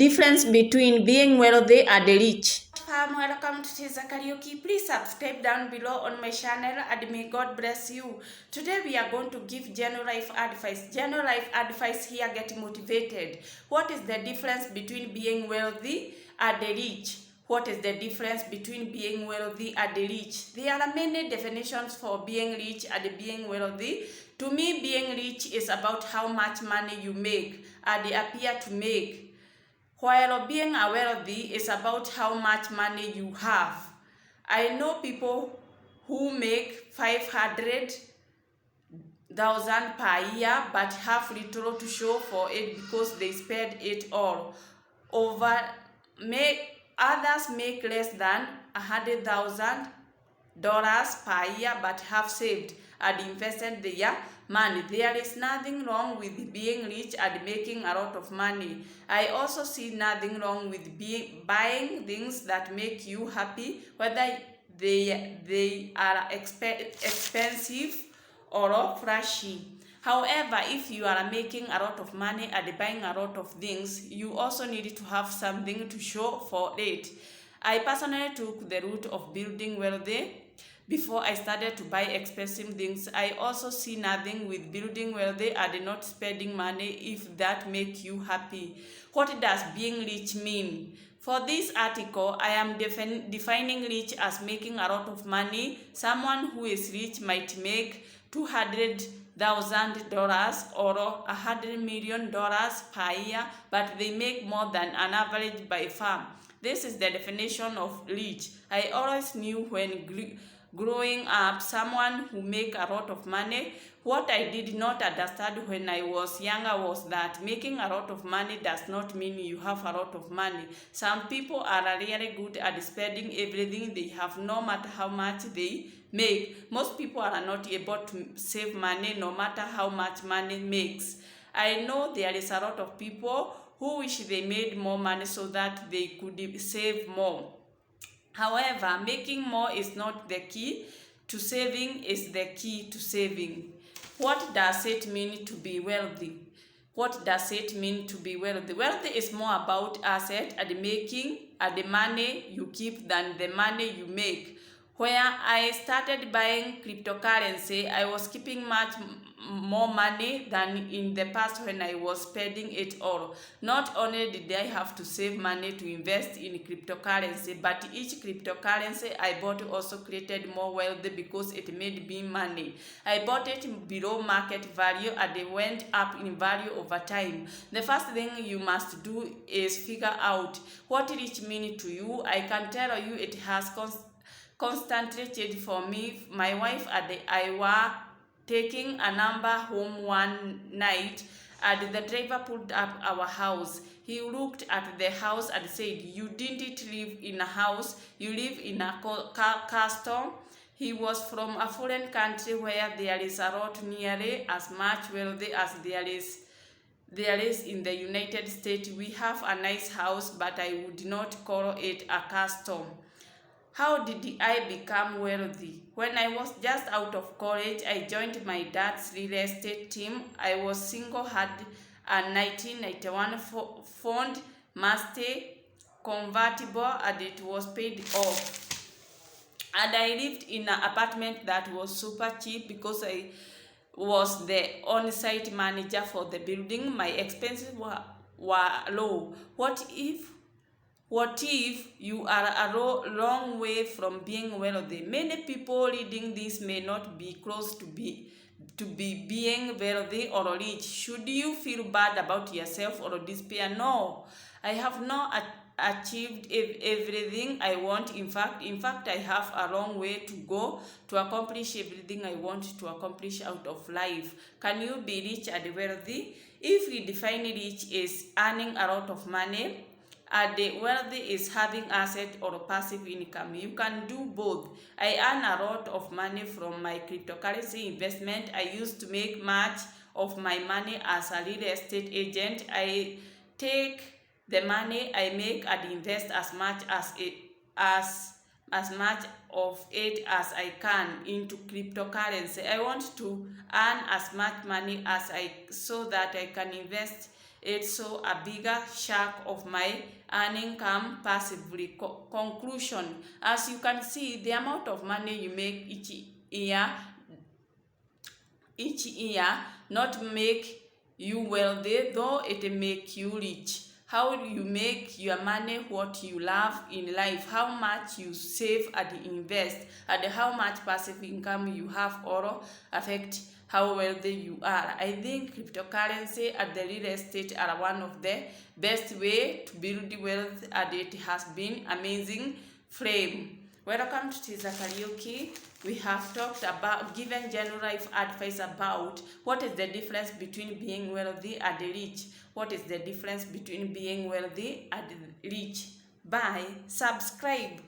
difference between being wealthy and rich. Welcome to Teza Karaoke. Please subscribe down below on my channel and may God bless you. Today we are going to give general life advice. General life advice here, get motivated. What is the difference between being wealthy and rich? What is the difference between being wealthy and rich? There are many definitions for being rich and being wealthy. To me, being rich is about how much money you make and appear to make, while being wealthy is about how much money you have. I know people who make 500,000 per year but have little to show for it because they spend it all over. Others make less than $100,000 per year but have saved and invested their money. There is nothing wrong with being rich and making a lot of money. I also see nothing wrong with buying things that make you happy, whether they are expensive or flashy. However, if you are making a lot of money and buying a lot of things, you also need to have something to show for it. I personally took the route of building wealthy before I started to buy expensive things. I also see nothing with building wealthy and not spending money if that makes you happy. What does being rich mean? For this article, I am defining rich as making a lot of money. Someone who is rich might make $200,000 or $100 million per year, but they make more than an average by far. This is the definition of rich. I always knew when growing up someone who make a lot of money. What I did not understand when I was younger was that making a lot of money does not mean you have a lot of money. Some people are really good at spending everything they have, no matter how much they make. Most people are not able to save money no matter how much money makes. I know there is a lot of people who wish they made more money so that they could save more. However, making more is not the key to saving, is the key to saving. What does it mean to be wealthy? What does it mean to be wealthy? Wealthy is more about asset and making and the money you keep than the money you make. Where I started buying cryptocurrency, I was keeping much more money than in the past when I was spending it all. Not only did I have to save money to invest in cryptocurrency, but each cryptocurrency I bought also created more wealth because it made me money. I bought it below market value and it went up in value over time. The first thing you must do is figure out what rich means to you. I can tell you it has constantly changed for me. My wife and I were taking a number home one night and the driver pulled up our house. He looked at the house and said, "You didn't live in a house, you live in a castle." He was from a foreign country where there is a lot nearly as much wealthy as there is in the United States. We have a nice house, but I would not call it a castle. How did I become wealthy? When I was just out of college, I joined my dad's real estate team. I was single, had a 1991 Ford Mustang convertible, and it was paid off. And I lived in an apartment that was super cheap because I was the on-site manager for the building. My expenses were low. What if you are a long way from being wealthy? Many people reading this may not be close to being wealthy or rich. Should you feel bad about yourself or despair? No, I have not achieved everything I want. In fact, I have a long way to go to accomplish everything I want to accomplish out of life. Can you be rich and wealthy? If we define rich as earning a lot of money, the wealthy is having asset or passive income. You can do both. I earn a lot of money from my cryptocurrency investment. I used to make much of my money as a real estate agent. I take the money I make and invest as much of it as I can into cryptocurrency. I want to earn as much money as so that I can invest It's so a bigger chunk of my earning come passively. Conclusion: as you can see, the amount of money you make each year not make you wealthy, though it make you rich. How you make your money, what you love in life, how much you save and invest, and how much passive income you have all affect how wealthy you are. I think cryptocurrency and the real estate are one of the best way to build wealth, and it has been amazing frame. Welcome to Tiza Karaoke. We have talked about, given general life advice about what is the difference between being wealthy and rich. What is the difference between being wealthy and rich? Bye. Subscribe.